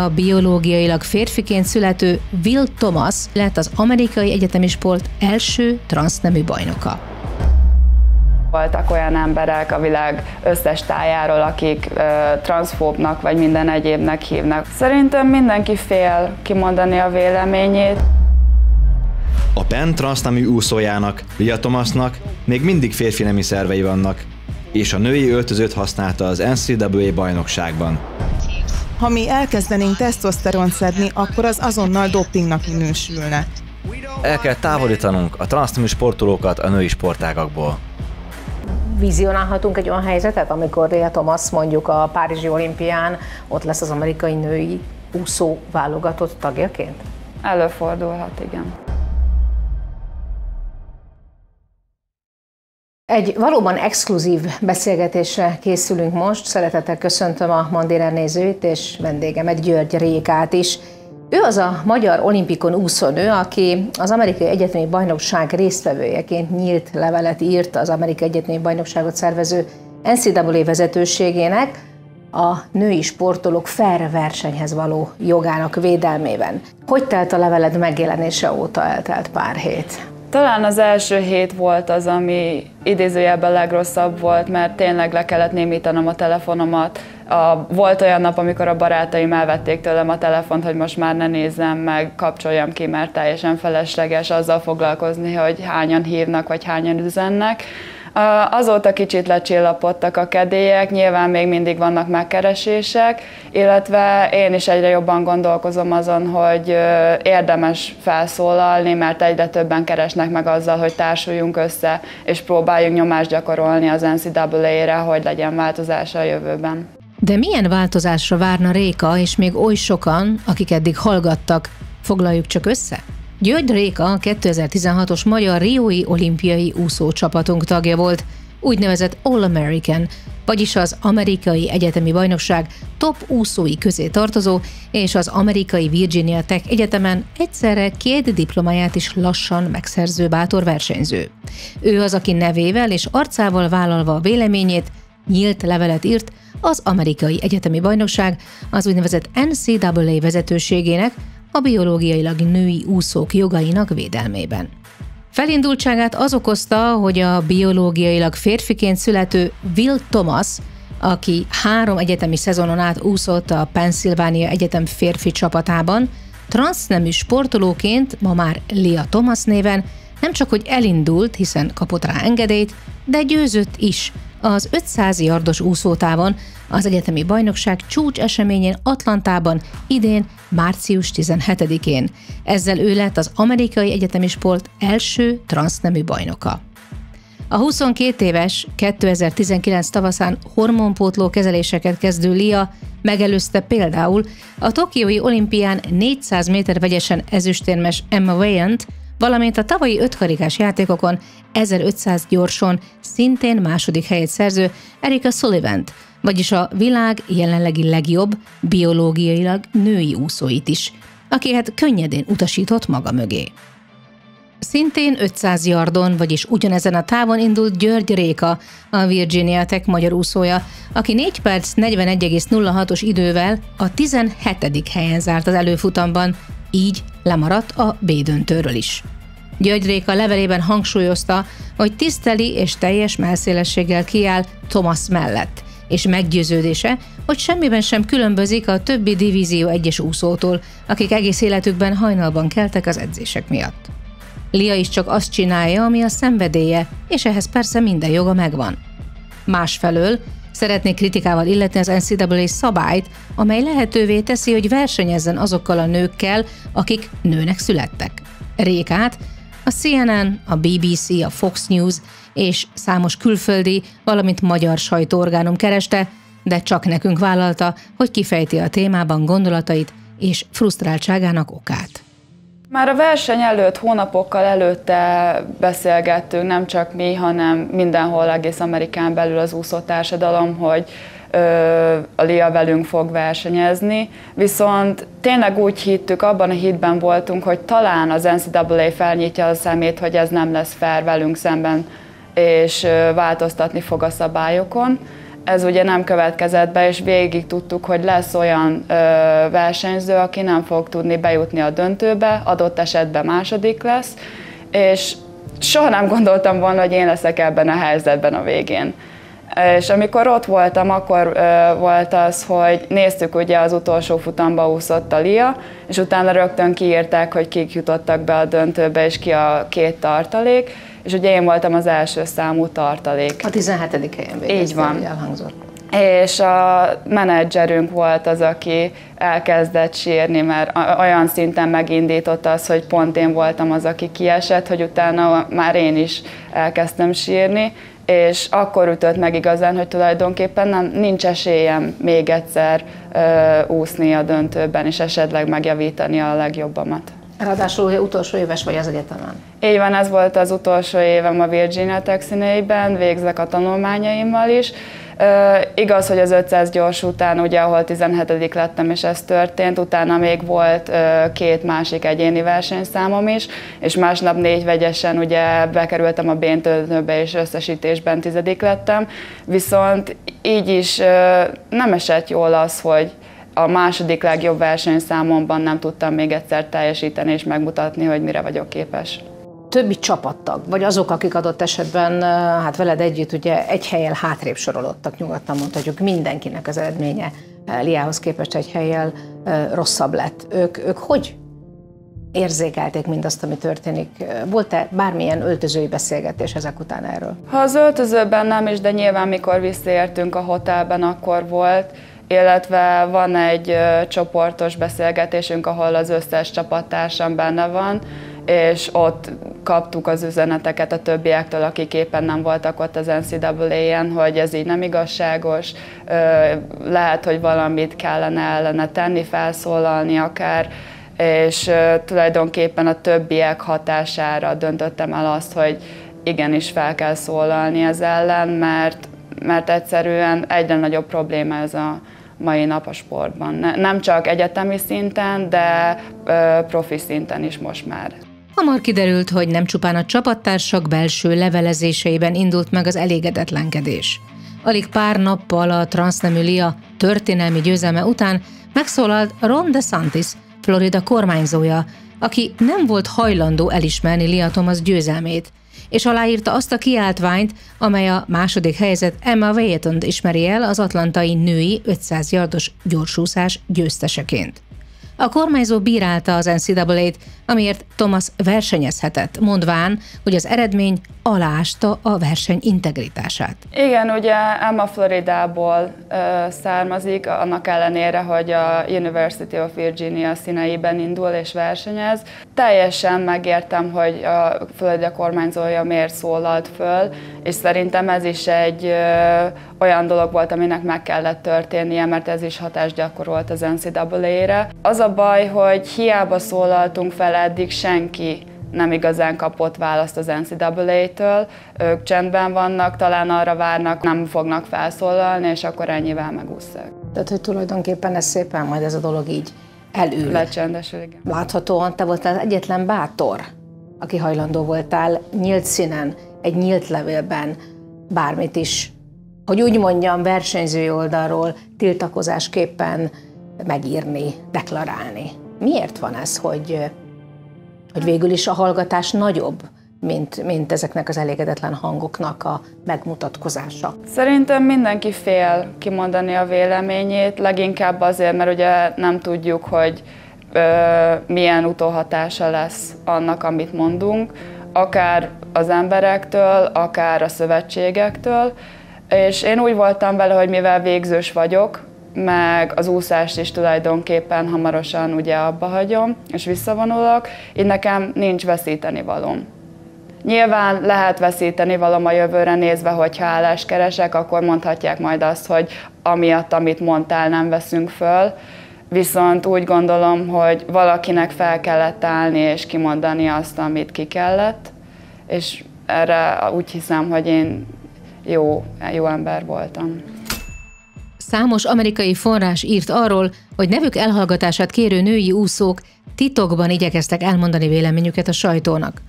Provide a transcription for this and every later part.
A biológiailag férfiként születő Will Thomas lett az amerikai egyetemi sport első transznemű bajnoka. Voltak olyan emberek a világ összes tájáról, akik transzfóbnak vagy minden egyébnek hívnak. Szerintem mindenki fél kimondani a véleményét. A PEN transznemű úszójának, Lia Thomasnak még mindig férfi nemi szervei vannak, és a női öltözőt használta az NCAA bajnokságban. Ha mi elkezdenénk tesztoszteront szedni, akkor az azonnal dopingnak minősülne. El kell távolítanunk a transznemű sportolókat a női sportágakból. Vizionálhatunk egy olyan helyzetet, amikor Lia Thomas mondjuk a Párizsi olimpián ott lesz az amerikai női úszó válogatott tagjaként? Előfordulhat, igen. Egy valóban exkluzív beszélgetésre készülünk most. Szeretettel köszöntöm a Mandérer nézőit és vendégemet, György Rékát is. Ő az a magyar olimpikon úszónő, aki az Amerikai Egyetemi Bajnokság résztvevőjeként nyílt levelet írt az Amerikai Egyetemi Bajnokságot szervező NCAA vezetőségének a női sportolók fair versenyhez való jogának védelmében. Hogy telt a leveled megjelenése óta? Eltelt pár hét. Talán az első hét volt az, ami idézőjelben legrosszabb volt, mert tényleg le kellett némítanom a telefonomat. Volt olyan nap, amikor a barátaim elvették tőlem a telefont, hogy most már ne nézzem meg, kapcsoljam ki, mert teljesen felesleges azzal foglalkozni, hogy hányan hívnak, vagy hányan üzennek. Azóta kicsit lecsillapodtak a kedélyek, nyilván még mindig vannak megkeresések, illetve én is egyre jobban gondolkozom azon, hogy érdemes felszólalni, mert egyre többen keresnek meg azzal, hogy társuljunk össze, és próbáljunk nyomást gyakorolni az NCAA-re, hogy legyen változása a jövőben. De milyen változásra várna Réka és még oly sokan, akik eddig hallgattak? Foglaljuk csak össze? György Réka a 2016-os magyar riói olimpiai úszócsapatunk tagja volt, úgynevezett All-American, vagyis az Amerikai Egyetemi Bajnokság top úszói közé tartozó, és az amerikai Virginia Tech Egyetemen egyszerre 2 diplomáját is lassan megszerző bátor versenyző. Ő az, aki nevével és arcával vállalva a véleményét nyílt levelet írt az Amerikai Egyetemi Bajnokság, az úgynevezett NCAA vezetőségének, a biológiailag női úszók jogainak védelmében. Felindultságát az okozta, hogy a biológiailag férfiként születő Will Thomas, aki 3 egyetemi szezonon át úszott a Pennsylvania Egyetem férfi csapatában, transznemű sportolóként, ma már Lia Thomas néven nem csak hogy elindult, hiszen kapott rá engedélyt, de győzött is az 500 yardos úszótávon, az egyetemi bajnokság csúcs eseményén Atlantában idén március 17-én. Ezzel ő lett az amerikai egyetemi sport első transznemű bajnoka. A 22 éves 2019 tavaszán hormonpótló kezeléseket kezdő Lia megelőzte például a tokiói olimpián 400 méter vegyesen ezüstérmes Emma Weyant, valamint a tavalyi 5-karikás játékokon 1500 gyorson szintén második helyet szerző Erika Sullivant, vagyis a világ jelenlegi legjobb biológiailag női úszóit is, akiket könnyedén utasított maga mögé. Szintén 500 yardon, vagyis ugyanezen a távon indult György Réka, a Virginia Tech magyar úszója, aki 4 perc 41,06-os idővel a 17. helyen zárt az előfutamban, így lemaradt a B-döntőről is. György Réka levelében hangsúlyozta, hogy tiszteli és teljes mellszélességgel kiáll Thomas mellett, és meggyőződése, hogy semmiben sem különbözik a többi divízió 1-es úszótól, akik egész életükben hajnalban keltek az edzések miatt. Lia is csak azt csinálja, ami a szenvedélye, és ehhez persze minden joga megvan. Másfelől szeretnék kritikával illetni az NCAA szabályt, amely lehetővé teszi, hogy versenyezzen azokkal a nőkkel, akik nőnek születtek. Rékát a CNN, a BBC, a Fox News és számos külföldi, valamint magyar sajtóorgánum kereste, de csak nekünk vállalta, hogy kifejti a témában gondolatait és frusztráltságának okát. Már a verseny előtt, hónapokkal előtte beszélgettünk, nem csak mi, hanem mindenhol egész Amerikán belül az úszótársadalom, hogy a Lia velünk fog versenyezni, viszont tényleg úgy hittük, abban a hitben voltunk, hogy talán az NCAA felnyitja a szemét, hogy ez nem lesz fair velünk szemben, és változtatni fog a szabályokon. Ez ugye nem következett be, és végig tudtuk, hogy lesz olyan versenyző, aki nem fog tudni bejutni a döntőbe, adott esetben második lesz, és soha nem gondoltam volna, hogy én leszek ebben a helyzetben a végén. És amikor ott voltam, akkor volt az, hogy néztük, ugye az utolsó futamba úszott a Lia, és utána rögtön kiírták, hogy kik jutottak be a döntőbe, és ki a 2 tartalék, és ugye én voltam az első számú tartalék. A 17. helyen végeztem, hogy elhangzott. És a menedzserünk volt az, aki elkezdett sírni, mert olyan szinten megindított az, hogy pont én voltam az, aki kiesett, hogy utána már én is elkezdtem sírni, és akkor ütött meg igazán, hogy tulajdonképpen nincs esélyem még egyszer úszni a döntőben, és esetleg megjavítani a legjobbamat. Ráadásul utolsó éves vagy az egyetemen. Így van, ez volt az utolsó évem a Virginia Tech színeiben, végzek a tanulmányaimmal is. Igaz, hogy az 500 gyors után, ugye, ahol 17. lettem, és ez történt, utána még volt 2 másik egyéni versenyszámom is, és másnap 4 vegyesen ugye bekerültem a B-döntőbe, és összesítésben 10. lettem, viszont így is nem esett jól az, hogy a második legjobb versenyszámomban nem tudtam még egyszer teljesíteni és megmutatni, hogy mire vagyok képes. Többi csapattag, vagy azok, akik adott esetben hát veled együtt ugye egy hellyel hátrébb sorolódtak, nyugodtan mondhatjuk, mindenkinek az eredménye Liához képest egy hellyel rosszabb lett. Ők hogy érzékelték mindazt, ami történik? Volt-e bármilyen öltözői beszélgetés ezek után erről? Ha az öltözőben nem is, de nyilván mikor visszaértünk a hotelben, akkor volt, illetve van egy csoportos beszélgetésünk, ahol az összes csapattársam benne van, és ott kaptuk az üzeneteket a többiektől, akik éppen nem voltak ott az NCAA-en, hogy ez így nem igazságos, lehet, hogy valamit kellene ellene tenni, felszólalni akár, és tulajdonképpen a többiek hatására döntöttem el azt, hogy igenis fel kell szólalni ez ellen, mert egyszerűen egyre nagyobb probléma ez a mai nap a sportban. Nem csak egyetemi szinten, de profi szinten is most már. Hamar kiderült, hogy nem csupán a csapattársak belső levelezéseiben indult meg az elégedetlenkedés. Alig pár nappal a transznemű Lia történelmi győzelme után megszólalt Ron DeSantis, Florida kormányzója, aki nem volt hajlandó elismerni Lia Thomas győzelmét, és aláírta azt a kiáltványt, amely a második helyzet Emma Wheatont ismeri el az atlantai női 500 yardos gyorsúszás győzteseként. A kormányzó bírálta az NCAA-t, amiért Thomas versenyezhetett, mondván, hogy az eredmény aláásta a verseny integritását. Igen, ugye Emma Floridából származik, annak ellenére, hogy a University of Virginia színeiben indul és versenyez. Teljesen megértem, hogy a Florida kormányzója miért szólalt föl, és szerintem ez is egy olyan dolog volt, aminek meg kellett történnie, mert ez is hatást gyakorolt az NCAA-re. Az a baj, hogy hiába szólaltunk fel, eddig senki nem igazán kapott választ az NCAA-től. Ők csendben vannak, talán arra várnak, nem fognak felszólalni, és akkor ennyivel megúszszák. Tehát, hogy tulajdonképpen ez szépen majd ez a dolog így elül. Lecsendesül, igen. Láthatóan te voltál az egyetlen bátor, aki hajlandó voltál nyílt színen, egy nyílt levélben bármit is, hogy úgy mondjam, versenyzői oldalról tiltakozásképpen megírni, deklarálni. Miért van ez, hogy végül is a hallgatás nagyobb, mint ezeknek az elégedetlen hangoknak a megmutatkozása? Szerintem mindenki fél kimondani a véleményét, leginkább azért, mert ugye nem tudjuk, hogy milyen utóhatása lesz annak, amit mondunk, akár az emberektől, akár a szövetségektől, és én úgy voltam vele, hogy mivel végzős vagyok, meg az úszást is tulajdonképpen hamarosan ugye abba hagyom, és visszavonulok, így nekem nincs veszítenivalóm. Nyilván lehet veszítenivalóm a jövőre nézve, hogyha állást keresek, akkor mondhatják majd azt, hogy amiatt, amit mondtál, nem veszünk föl, viszont úgy gondolom, hogy valakinek fel kellett állni és kimondani azt, amit ki kellett, és erre úgy hiszem, hogy én jó ember voltam. Számos amerikai forrás írt arról, hogy nevük elhallgatását kérő női úszók titokban igyekeztek elmondani véleményüket a sajtónak.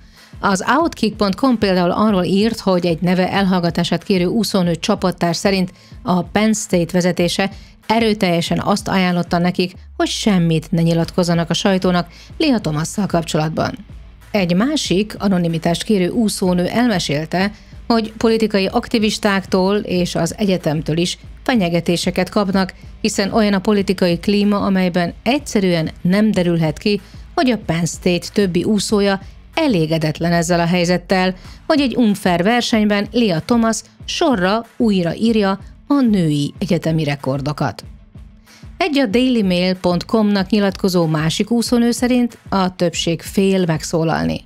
Az Outkick.com például arról írt, hogy egy neve elhallgatását kérő úszónő csapattárs szerint a Penn State vezetése erőteljesen azt ajánlotta nekik, hogy semmit ne nyilatkozzanak a sajtónak Lia Thomasszal kapcsolatban. Egy másik anonimitást kérő úszónő elmesélte, hogy politikai aktivistáktól és az egyetemtől is fenyegetéseket kapnak, hiszen olyan a politikai klíma, amelyben egyszerűen nem derülhet ki, hogy a Penn State többi úszója elégedetlen ezzel a helyzettel, hogy egy unfair versenyben Lia Thomas sorra újra írja a női egyetemi rekordokat. Egy a dailymail.com-nak nyilatkozó másik úszónő szerint a többség fél megszólalni.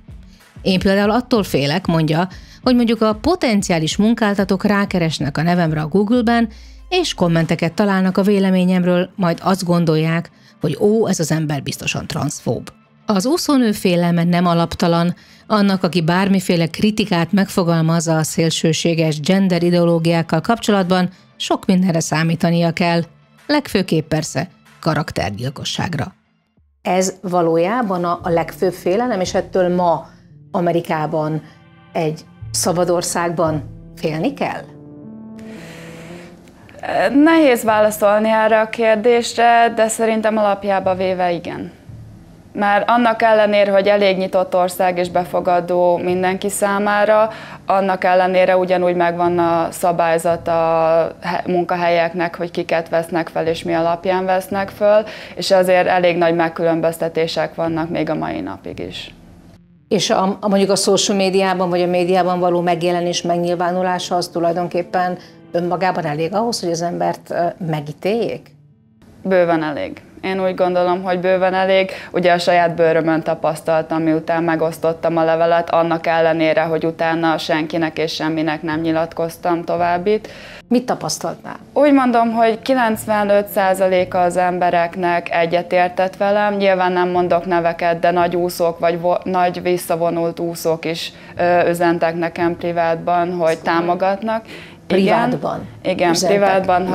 Én például attól félek, mondja, hogy mondjuk a potenciális munkáltatók rákeresnek a nevemre a Google-ben, és kommenteket találnak a véleményemről, majd azt gondolják, hogy ez az ember biztosan transzfób. Az úszónő félelme nem alaptalan, annak, aki bármiféle kritikát megfogalmaz a szélsőséges gender ideológiákkal kapcsolatban, sok mindenre számítania kell, legfőképp persze karaktergyilkosságra. Ez valójában a legfőbb félelem, és ettől ma Amerikában, egy szabad országban félni kell? Nehéz válaszolni erre a kérdésre, de szerintem alapjába véve igen. Mert annak ellenére, hogy elég nyitott ország és befogadó mindenki számára, annak ellenére ugyanúgy megvan a szabályzat a munkahelyeknek, hogy kiket vesznek fel és mi alapján vesznek föl, és azért elég nagy megkülönböztetések vannak még a mai napig is. És mondjuk a social médiában vagy a médiában való megjelenés, megnyilvánulása az tulajdonképpen önmagában elég ahhoz, hogy az embert megítéljék? Bőven elég. Én úgy gondolom, hogy bőven elég. Ugye a saját bőrömön tapasztaltam, miután megosztottam a levelet, annak ellenére, hogy utána senkinek és semminek nem nyilatkoztam továbbit. Mit tapasztaltál? Úgy mondom, hogy 95%-a az embereknek egyetértett velem. Nyilván nem mondok neveket, de nagy úszók vagy nagy visszavonult úszók is üzentek nekem privátban, hogy támogatnak. Privátban? Igen, privátban,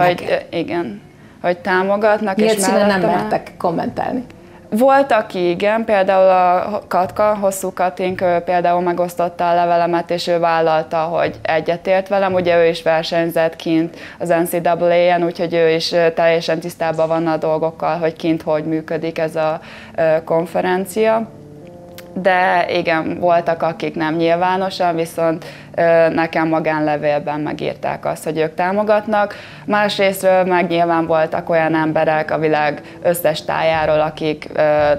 hogy támogatnak. Miért színen nem mertek kommentelni? Volt, aki igen, például a Katka, Hosszú Katink például megosztotta a levelemet, és ő vállalta, hogy egyetért velem. Ugye ő is versenyzett kint az NCAA-en, úgyhogy ő is teljesen tisztában van a dolgokkal, hogy kint hogy működik ez a konferencia. De igen, voltak, akik nem nyilvánosan, viszont nekem magánlevélben megírták azt, hogy ők támogatnak. Másrésztről meg nyilván voltak olyan emberek a világ összes tájáról, akik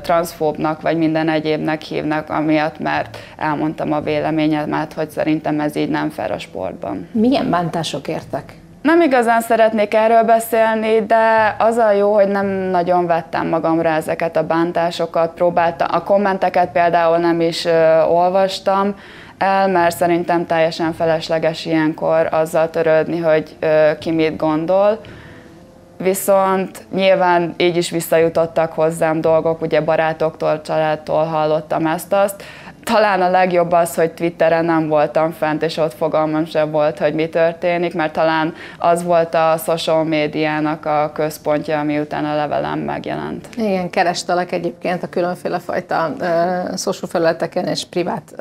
transzfóbnak vagy minden egyébnek hívnak, amiatt, mert elmondtam a véleményemet, hogy szerintem ez így nem fair a sportban. Milyen bántások értek? Nem igazán szeretnék erről beszélni, de az a jó, hogy nem nagyon vettem magamra ezeket a bántásokat, próbáltam. A kommenteket például nem is olvastam el, mert szerintem teljesen felesleges ilyenkor azzal törődni, hogy ki mit gondol. Viszont nyilván így is visszajutottak hozzám dolgok, ugye barátoktól, családtól hallottam ezt-azt. Talán a legjobb az, hogy Twitteren nem voltam fent, és ott fogalmam sem volt, hogy mi történik, mert talán az volt a social médiának a központja, miután a levelem megjelent. Igen, kerestelek egyébként a különféle fajta social felületeken, és privát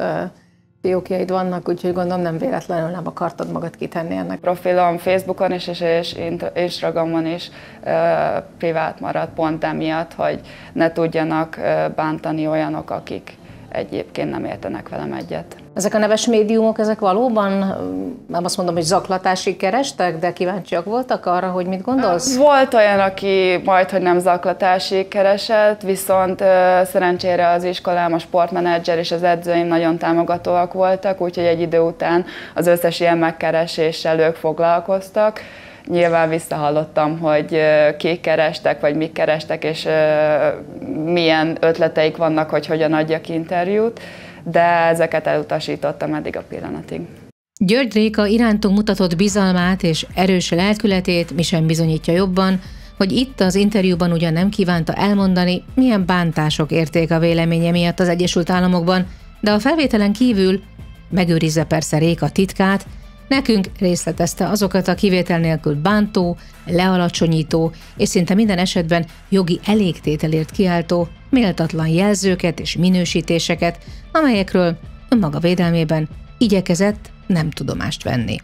fiókjaid vannak, úgyhogy gondolom nem véletlenül nem akartad magad kitenni ennek. Profilom Facebookon is és Instagramon is privát maradt pont emiatt, hogy ne tudjanak bántani olyanok, akik egyébként nem értenek velem egyet. Ezek a neves médiumok, ezek valóban, nem azt mondom, hogy zaklatásig kerestek, de kíváncsiak voltak arra, hogy mit gondolsz? Volt olyan, aki majdhogy nem zaklatásig keresett, viszont szerencsére az iskolám, a sportmenedzser és az edzőim nagyon támogatóak voltak, úgyhogy egy idő után az összes ilyen megkereséssel ők foglalkoztak. Nyilván visszahallottam, hogy kik kerestek, vagy mik kerestek, és milyen ötleteik vannak, hogy hogyan adjak interjút, de ezeket elutasítottam eddig a pillanatig. György Réka irántunk mutatott bizalmát és erős lelkületét mi sem bizonyítja jobban, hogy itt az interjúban ugyan nem kívánta elmondani, milyen bántások érték a véleménye miatt az Egyesült Államokban, de a felvételen kívül megőrizze persze Réka titkát, nekünk részletezte azokat a kivétel nélkül bántó, lealacsonyító és szinte minden esetben jogi elégtételért kiáltó, méltatlan jelzőket és minősítéseket, amelyekről önmaga védelmében igyekezett nem tudomást venni.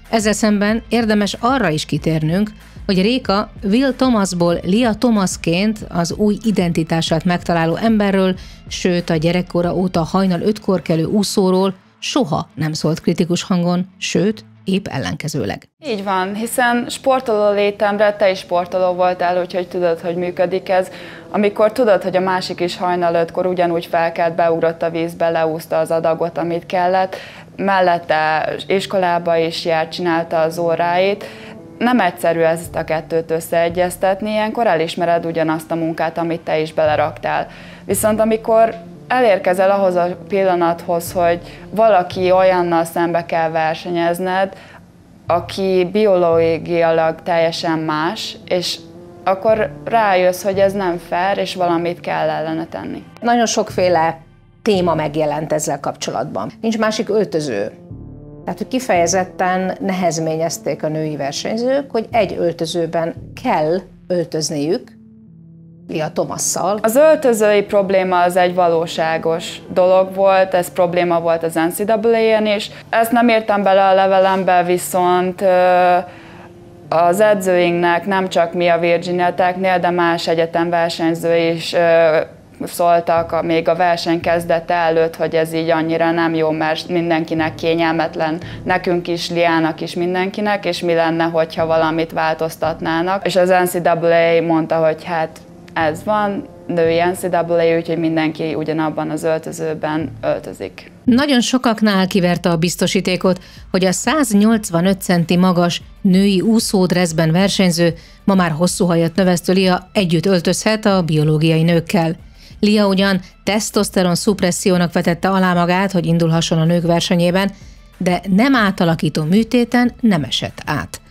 Ezzel szemben érdemes arra is kitérnünk, hogy Réka Will Thomasból Lia Thomasként az új identitását megtaláló emberről, sőt a gyerekkora óta hajnal 5-kor kelő úszóról soha nem szólt kritikus hangon, sőt, épp ellenkezőleg. Így van, hiszen sportoló létemre te is sportoló voltál, úgyhogy tudod, hogy működik ez. Amikor tudod, hogy a másik is hajnal 5-kor ugyanúgy felkelt, beugrott a vízbe, leúszta az adagot, amit kellett, mellette iskolába is járt, csinálta az óráit. Nem egyszerű ezt a kettőt összeegyeztetni, ilyenkor elismered ugyanazt a munkát, amit te is beleraktál. Viszont amikor elérkezel ahhoz a pillanathoz, hogy valaki olyannal szembe kell versenyezned, aki biológiailag teljesen más, és akkor rájössz, hogy ez nem fair, és valamit kell ellene tenni. Nagyon sokféle téma megjelent ezzel kapcsolatban. Nincs másik öltöző. Tehát, hogy kifejezetten nehezményezték a női versenyzők, hogy egy öltözőben kell öltözniük, Lia Thomasszal. Az öltözői probléma az egy valóságos dolog volt, ez probléma volt az NCAA-en is. Ezt nem írtam bele a levelembe, viszont az edzőinknek nem csak mi a Virginia Technél, de más egyetem versenyzői is szóltak még a verseny kezdete előtt, hogy ez így annyira nem jó, mert mindenkinek kényelmetlen, nekünk is, Liának is, mindenkinek, és mi lenne, hogyha valamit változtatnának. És az NCAA mondta, hogy hát ez van, női NCAA, úgyhogy mindenki ugyanabban az öltözőben öltözik. Nagyon sokaknál kiverte a biztosítékot, hogy a 185 centi magas női úszódresszben versenyző, ma már hosszú hajat növesztő Lia együtt öltözhet a biológiai nőkkel. Lia ugyan tesztoszteron szupressziónak vetette alá magát, hogy indulhasson a nők versenyében, de nem átalakító műtéten nem esett át.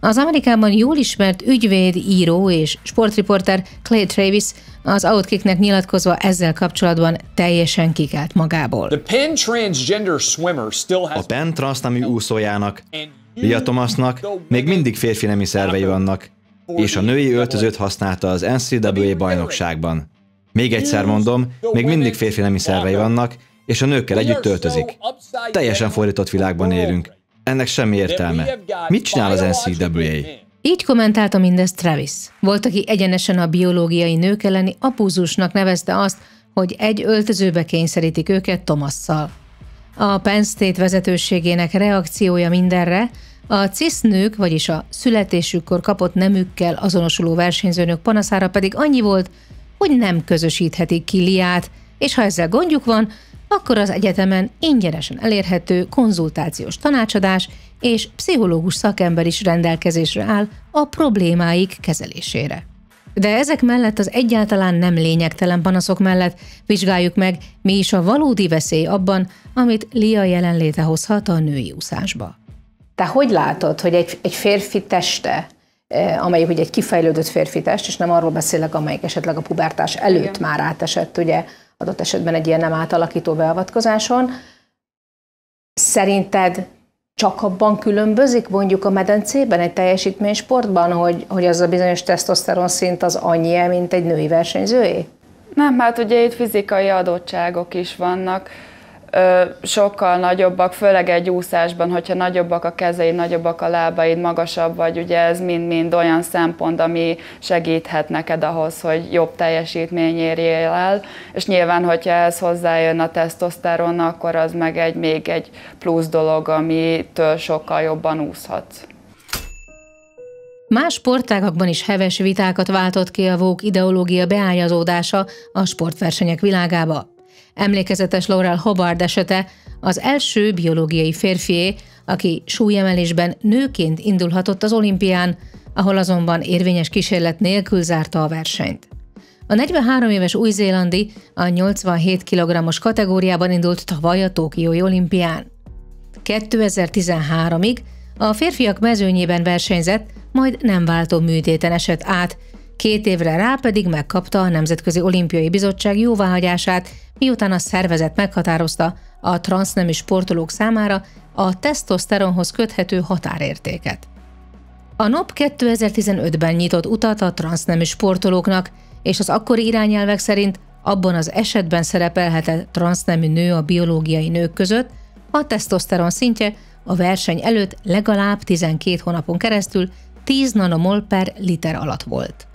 Az Amerikában jól ismert ügyvéd, író és sportriporter Clay Travis az Outkicknek nyilatkozva ezzel kapcsolatban teljesen kikelt magából. A Penn transznemű úszójának, Lia Thomasnak még mindig férfi nemi szervei vannak, és a női öltözőt használta az NCAA bajnokságban. Még egyszer mondom, még mindig férfi nemi szervei vannak, és a nőkkel együtt öltözik. Teljesen fordított világban élünk. Ennek semmi értelme. Mit csinál az NCAA? Így kommentálta mindezt Travis. Volt, aki egyenesen a biológiai nők elleni abúzusnak nevezte azt, hogy egy öltözőbe kényszerítik őket Thomasszal. A Penn State vezetőségének reakciója mindenre, a cisznők, vagyis a születésükkor kapott nemükkel azonosuló versenyzőnök panaszára pedig annyi volt, hogy nem közösíthetik ki Liát, és ha ezzel gondjuk van, akkor az egyetemen ingyenesen elérhető konzultációs tanácsadás és pszichológus szakember is rendelkezésre áll a problémáik kezelésére. De ezek mellett az egyáltalán nem lényegtelen panaszok mellett vizsgáljuk meg, mi is a valódi veszély abban, amit Lia jelenléte hozhat a női úszásba. Te hogy látod, hogy egy férfi teste, amelyik ugye egy kifejlődött férfi test, és nem arról beszélek, amelyik esetleg a pubertás előtt már átesett, ugye adott esetben egy ilyen nem átalakító beavatkozáson, szerinted csak abban különbözik mondjuk a medencében, egy teljesítménysportban, hogy az a bizonyos tesztoszteron szint az annyi, mint egy női versenyzőé? Nem, hát ugye itt fizikai adottságok is vannak, sokkal nagyobbak, főleg egy úszásban, hogyha nagyobbak a kezeid, nagyobbak a lábaid, magasabb vagy, ugye ez mind-mind olyan szempont, ami segíthet neked ahhoz, hogy jobb teljesítmény érjél el, és nyilván, hogyha ez hozzájön a tesztoszteron, akkor az meg még egy plusz dolog, amitől sokkal jobban úszhatsz. Más sportágakban is heves vitákat váltott ki a woke ideológia beágyazódása a sportversenyek világába. Emlékezetes Laurel Hubbard esete az első biológiai férfié, aki súlyemelésben nőként indulhatott az olimpián, ahol azonban érvényes kísérlet nélkül zárta a versenyt. A 43 éves új-zélandi a 87 kg-os kategóriában indult tavaly a tokiói olimpián. 2013-ig a férfiak mezőnyében versenyzett, majd nem váltó műtéten esett át, 2 évre rá pedig megkapta a Nemzetközi Olimpiai Bizottság jóváhagyását, miután a szervezet meghatározta a transznemű sportolók számára a tesztoszteronhoz köthető határértéket. A NOB 2015-ben nyitott utat a transznemű sportolóknak, és az akkori irányelvek szerint abban az esetben szerepelhet transznemű nő a biológiai nők között, ha a tesztoszteron szintje a verseny előtt legalább 12 hónapon keresztül 10 nanomol per liter alatt volt.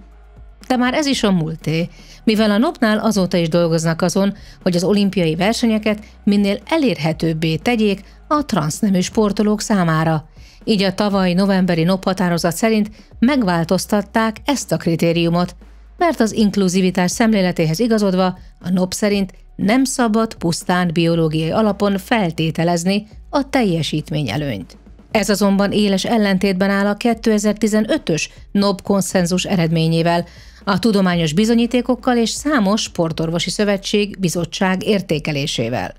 De már ez is a múlté, mivel a NOP-nál azóta is dolgoznak azon, hogy az olimpiai versenyeket minél elérhetőbbé tegyék a transznemű sportolók számára. Így a tavaly novemberi NOP határozat szerint megváltoztatták ezt a kritériumot, mert az inkluzivitás szemléletéhez igazodva a NOP szerint nem szabad pusztán biológiai alapon feltételezni a teljesítményelőnyt. Ez azonban éles ellentétben áll a 2015-ös NOP konszenzus eredményével, a tudományos bizonyítékokkal és számos sportorvosi szövetség bizottság értékelésével.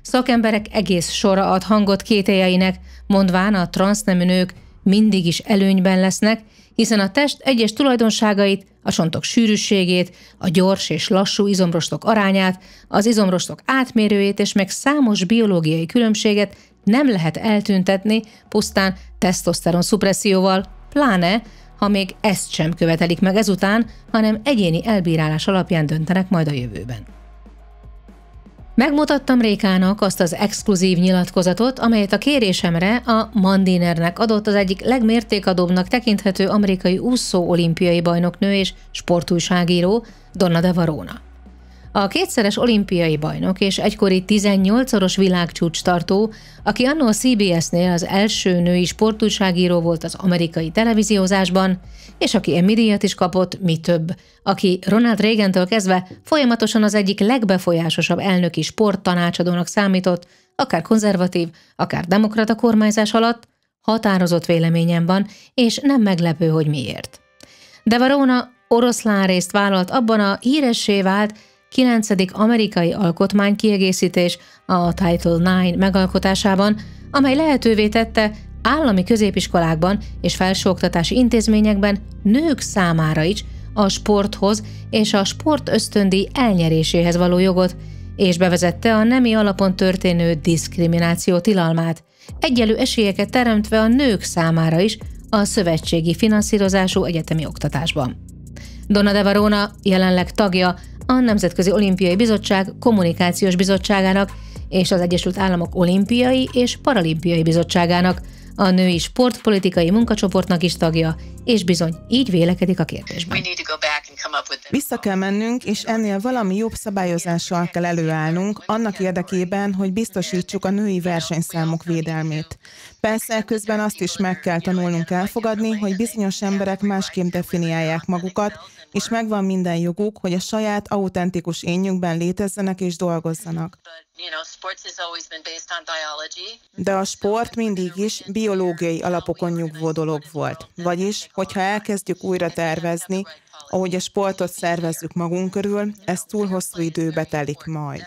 Szakemberek egész sora ad hangot kételyeinek, mondván a transznemű nők mindig is előnyben lesznek, hiszen a test egyes tulajdonságait, a csontok sűrűségét, a gyors és lassú izomrostok arányát, az izomrostok átmérőjét és meg számos biológiai különbséget nem lehet eltüntetni pusztán tesztoszteron szupresszióval, pláne, ha még ezt sem követelik meg ezután, hanem egyéni elbírálás alapján döntenek majd a jövőben. Megmutattam Rékának azt az exkluzív nyilatkozatot, amelyet a kérésemre a Mandinernek adott az egyik legmértékadóbbnak tekinthető amerikai úszó olimpiai bajnoknő és sportújságíró, Donna De Varona. A kétszeres olimpiai bajnok és egykori 18-szoros világcsúcstartó, aki anno a CBS-nél az első női sportújságíró volt az amerikai televíziózásban, és aki Emmy-díjat is kapott, mi több, aki Ronald Reagantől kezdve folyamatosan az egyik legbefolyásosabb elnöki sporttanácsadónak számított, akár konzervatív, akár demokrata kormányzás alatt, határozott véleményem van, és nem meglepő, hogy miért. De Varona oroszlánrészt vállalt abban a híressé vált 9. amerikai alkotmánykiegészítés, a Title IX megalkotásában, amely lehetővé tette állami középiskolákban és felsőoktatási intézményekben nők számára is a sporthoz és a sportösztöndíj elnyeréséhez való jogot, és bevezette a nemi alapon történő diszkrimináció tilalmát, egyenlő esélyeket teremtve a nők számára is a szövetségi finanszírozású egyetemi oktatásban. Donna De Varona jelenleg tagja a Nemzetközi Olimpiai Bizottság Kommunikációs Bizottságának és az Egyesült Államok Olimpiai és Paralimpiai Bizottságának, a női sportpolitikai munkacsoportnak is tagja, és bizony így vélekedik a kérdésben. Vissza kell mennünk, és ennél valami jobb szabályozással kell előállnunk, annak érdekében, hogy biztosítsuk a női versenyszámok védelmét. Persze közben azt is meg kell tanulnunk elfogadni, hogy bizonyos emberek másképp definiálják magukat, és megvan minden joguk, hogy a saját autentikus énjükben létezzenek és dolgozzanak. De a sport mindig is biológiai alapokon nyugvó dolog volt. Vagyis, hogyha elkezdjük újra tervezni, ahogy a sportot szervezzük magunk körül, ez túl hosszú időbe telik majd.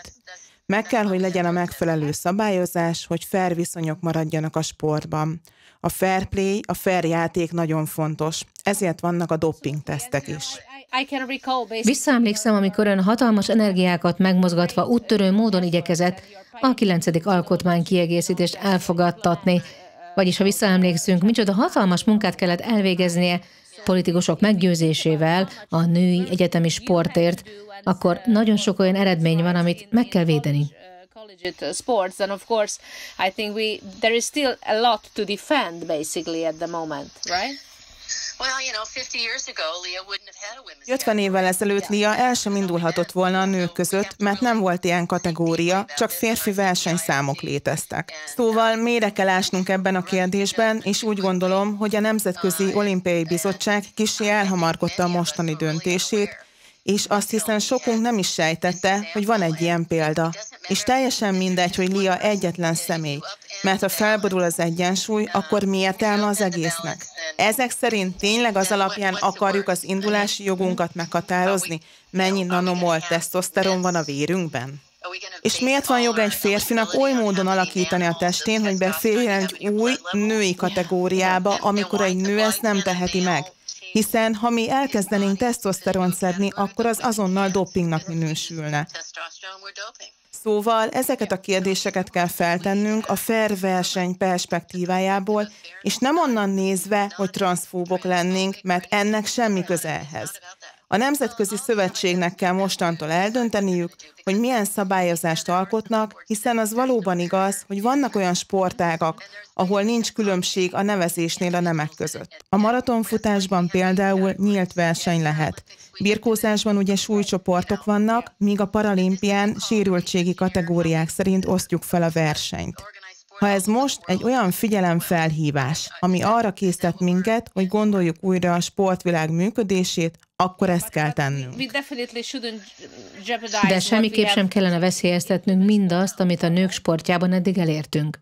Meg kell, hogy legyen a megfelelő szabályozás, hogy fair viszonyok maradjanak a sportban. A fair play, a fair játék nagyon fontos, ezért vannak a doping-tesztek is. Visszaemlékszem, amikor ön hatalmas energiákat megmozgatva úttörő módon igyekezett a 9. alkotmánykiegészítést elfogadtatni. Vagyis, ha visszaemlékszünk, micsoda hatalmas munkát kellett elvégeznie politikusok meggyőzésével a női egyetemi sportért, akkor nagyon sok olyan eredmény van, amit meg kell védeni. Sports, and of course, I think there is still a lot to defend basically at the moment, right? 50 évvel ezelőtt Lia el sem indulhatott volna a nők között, mert nem volt ilyen kategória, csak férfi versenyszámok léteztek. Szóval mélyre kell ásnunk ebben a kérdésben, és úgy gondolom, hogy a Nemzetközi Olimpiai Bizottság kissé elhamarkodta a mostani döntését, és azt hiszem sokunk nem is sejtette, hogy van egy ilyen példa. És teljesen mindegy, hogy Lia egyetlen személy, mert ha felborul az egyensúly, akkor mi értelme az egésznek? Ezek szerint tényleg az alapján akarjuk az indulási jogunkat meghatározni, mennyi nanomol tesztoszteron van a vérünkben? És miért van joga egy férfinak oly módon alakítani a testén, hogy beférjen egy új női kategóriába, amikor egy nő ezt nem teheti meg? Hiszen ha mi elkezdenénk tesztoszteront szedni, akkor az azonnal dopingnak minősülne. Szóval ezeket a kérdéseket kell feltennünk a fair verseny perspektívájából, és nem onnan nézve, hogy transzfóbok lennénk, mert ennek semmi köze ehhez. A Nemzetközi Szövetségnek kell mostantól eldönteniük, hogy milyen szabályozást alkotnak, hiszen az valóban igaz, hogy vannak olyan sportágak, ahol nincs különbség a nevezésnél a nemek között. A maratonfutásban például nyílt verseny lehet. Birkózásban ugye súlycsoportok vannak, míg a paralimpián sérültségi kategóriák szerint osztjuk fel a versenyt. Ha ez most egy olyan figyelemfelhívás, ami arra késztet minket, hogy gondoljuk újra a sportvilág működését, akkor ezt kell tennünk. De semmiképp sem kellene veszélyeztetnünk mindazt, amit a nők sportjában eddig elértünk.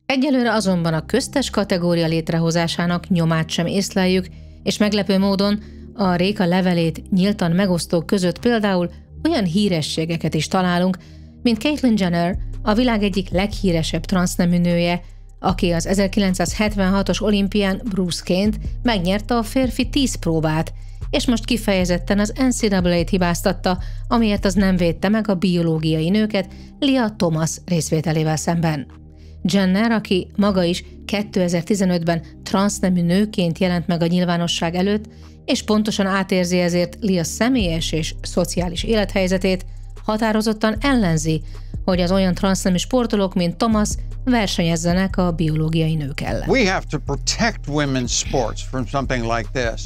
Egyelőre azonban a köztes kategória létrehozásának nyomát sem észleljük, és meglepő módon a Réka levelét nyíltan megosztók között például olyan hírességeket is találunk, mint Caitlyn Jenner, a világ egyik leghíresebb transznemű nője, aki az 1976-os olimpián Bruceként megnyerte a férfi 10 próbát, és most kifejezetten az NCAA-t hibáztatta, amiért az nem védte meg a biológiai nőket Lia Thomas részvételével szemben. Jenner, aki maga is 2015-ben transznemű nőként jelent meg a nyilvánosság előtt, és pontosan átérzi ezért Lia személyes és szociális élethelyzetét, határozottan ellenzi, hogy az olyan transznemű sportolók, mint Thomas, versenyezzenek a biológiai nők ellen. We have to protect women's sports from something like this.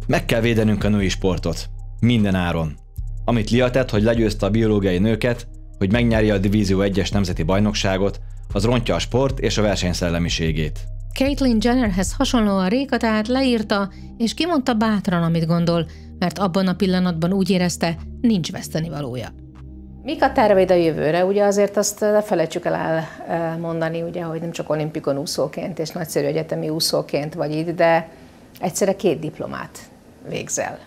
Meg kell védenünk a női sportot. Minden áron. Amit Lia tett, hogy legyőzte a biológiai nőket, hogy megnyerje a Divízió 1-es nemzeti bajnokságot, az rontja a sport és a versenyszellemiségét. Caitlyn Jennerhez hasonlóan Réka tehát leírta, és kimondta bátran, amit gondol, mert abban a pillanatban úgy érezte, nincs vesztenivalója. Mik a terveid a jövőre? Ugye azért azt ne felejtsük el elmondani, ugye, hogy nem csak olimpikon úszóként és nagyszerű egyetemi úszóként vagy itt, de egyszerre 2 diplomát végzel.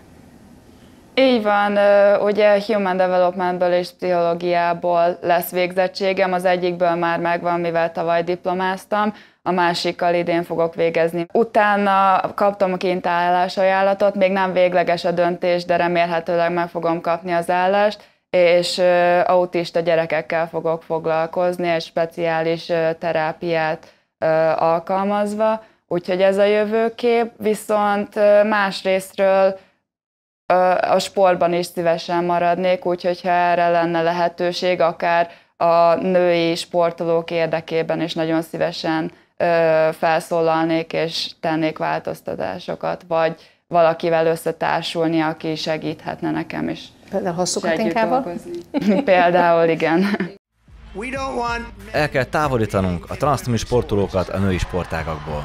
Így van, ugye Human Developmentből és pszichológiából lesz végzettségem, az egyikből már megvan, mivel tavaly diplomáztam, a másikkal idén fogok végezni. Utána kaptam a kintállás ajánlatot, még nem végleges a döntés, de remélhetőleg meg fogom kapni az állást, és autista gyerekekkel fogok foglalkozni, egy speciális terápiát alkalmazva, úgyhogy ez a jövőkép, viszont másrésztről a sportban is szívesen maradnék, úgyhogy ha erre lenne lehetőség, akár a női sportolók érdekében is nagyon szívesen felszólalnék és tennék változtatásokat, vagy valakivel összetársulni, aki segíthetne nekem is. Például Hosszú Katinkával? Például igen. El kell távolítanunk a transznemű sportolókat a női sportágakból.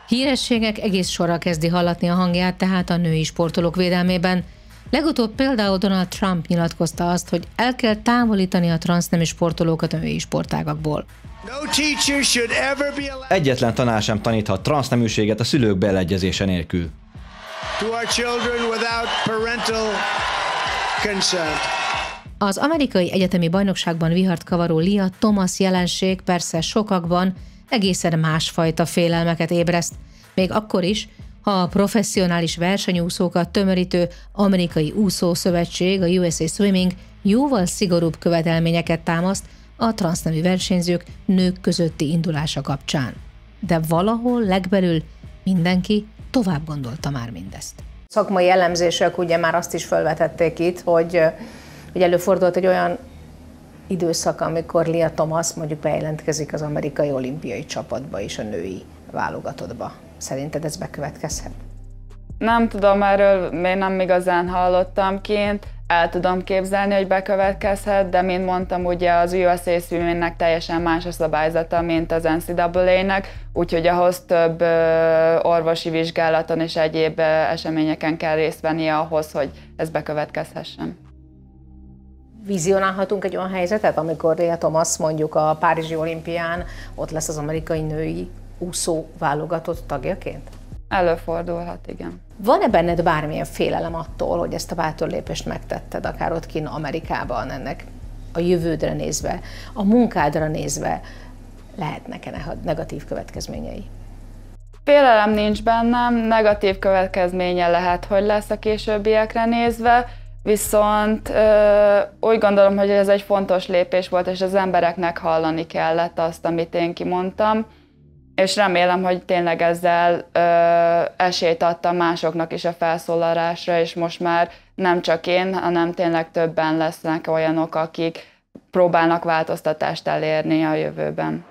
Hírességek egész sorra kezdi hallatni a hangját tehát a női sportolók védelmében. Legutóbb például Donald Trump nyilatkozta azt, hogy el kell távolítani a transznemű sportolókat a női sportágakból. Egyetlen tanár sem taníthat transzneműséget a szülők beleegyezése nélkül. Az amerikai egyetemi bajnokságban vihart kavaró Lia Thomas jelenség persze sokakban egészen másfajta félelmeket ébreszt, még akkor is, ha a professzionális versenyúszókat tömörítő amerikai úszószövetség, a USA Swimming jóval szigorúbb követelményeket támaszt a transznemű versenyzők nők közötti indulása kapcsán. De valahol legbelül mindenki tovább gondolta már mindezt. Szakmai elemzések ugye már azt is felvetették itt, hogy előfordult egy olyan időszak, amikor Lia Thomas mondjuk bejelentkezik az amerikai olimpiai csapatba és a női válogatottba. Szerinted ez bekövetkezhet? Nem tudom, erről még nem igazán hallottam kint. El tudom képzelni, hogy bekövetkezhet, de mint mondtam, ugye az USA Swimmingnek teljesen más a szabályzata, mint az NCAA-nek, úgyhogy ahhoz több orvosi vizsgálaton és egyéb eseményeken kell részt vennie ahhoz, hogy ez bekövetkezhessen. Vizionálhatunk egy olyan helyzetet, amikor Lia Thomas mondjuk a Párizsi olimpián ott lesz az amerikai női úszó válogatott tagjaként? Előfordulhat, igen. Van-e benned bármilyen félelem attól, hogy ezt a bátorlépést megtetted, akár ott kint Amerikában, ennek a jövődre nézve, a munkádra nézve lehetnek-e negatív következményei? Félelem nincs bennem, negatív következménye lehet, hogy lesz a későbbiekre nézve, viszont úgy gondolom, hogy ez egy fontos lépés volt, és az embereknek hallani kellett azt, amit én kimondtam. és remélem, hogy tényleg ezzel esélyt adtam másoknak is a felszólalásra, és most már nem csak én, hanem tényleg többen lesznek olyanok, akik próbálnak változtatást elérni a jövőben.